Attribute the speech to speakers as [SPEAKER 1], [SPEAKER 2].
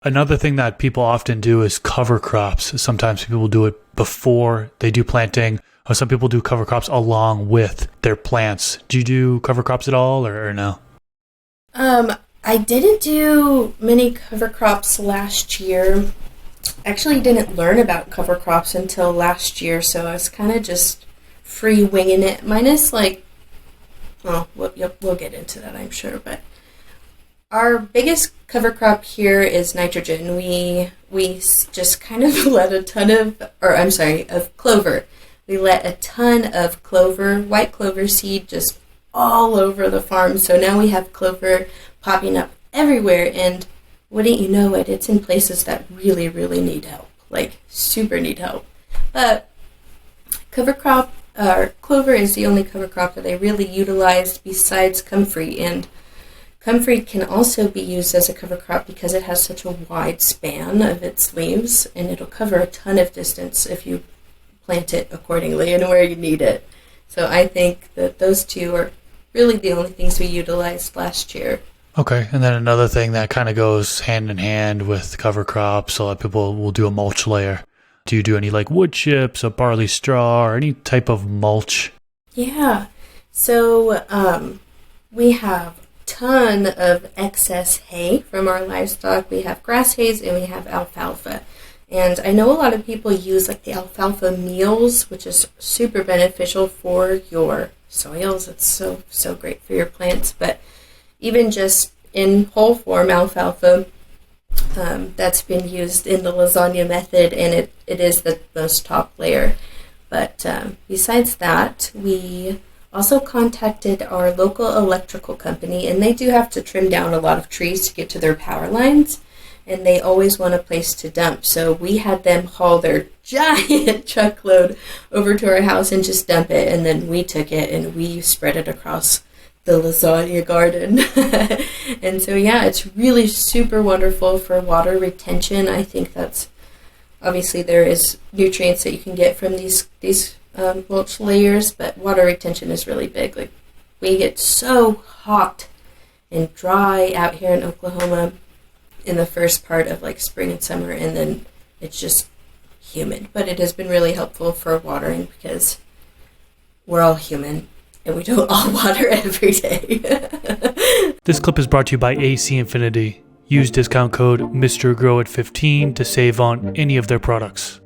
[SPEAKER 1] Another thing that people often do is cover crops. Sometimes people do it before they do planting, or some people do cover crops along with their plants. Do you do cover crops at all, or no?
[SPEAKER 2] I didn't do many cover crops last year. Actually didn't learn about cover crops until last year, so I was kind of just free winging it. Minus we'll get into that, I'm sure, but our biggest cover crop here is nitrogen. We just kind of let a ton of clover. We let a ton of clover, white clover seed, just all over the farm. So now we have clover popping up everywhere, and wouldn't you know it, it's in places that really, really need help, like super need help. But clover is the only cover crop that I really utilized besides comfrey, and comfrey can also be used as a cover crop because it has such a wide span of its leaves, and it'll cover a ton of distance if you plant it accordingly and where you need it. So I think that those two are really the only things we utilized last year.
[SPEAKER 1] Okay, and then another thing that kind of goes hand in hand with cover crops, a lot of people will do a mulch layer. Do you do any like wood chips, a barley straw, or any type of mulch?
[SPEAKER 2] Yeah, so we have a ton of excess hay from our livestock. We have grass hays and we have alfalfa. And I know a lot of people use like the alfalfa meals, which is super beneficial for your soils. It's so great for your plants. But even just in whole form alfalfa, that's been used in the lasagna method, and it is the most top layer. But besides that, we also contacted our local electrical company, and they do have to trim down a lot of trees to get to their power lines, and they always want a place to dump. So we had them haul their giant truckload over to our house and just dump it, and then we took it and we spread it across the lasagna garden. And so yeah, it's really super wonderful for water retention. I think that's obviously there is nutrients that you can get from these mulch layers, but water retention is really big. Like, we get so hot and dry out here in Oklahoma in the first part of like spring and summer, and then it's just humid. But it has been really helpful for watering because we're all human and we don't all water every day.
[SPEAKER 1] This clip is brought to you by AC Infinity. Use discount code MrGrow at 15 to save on any of their products.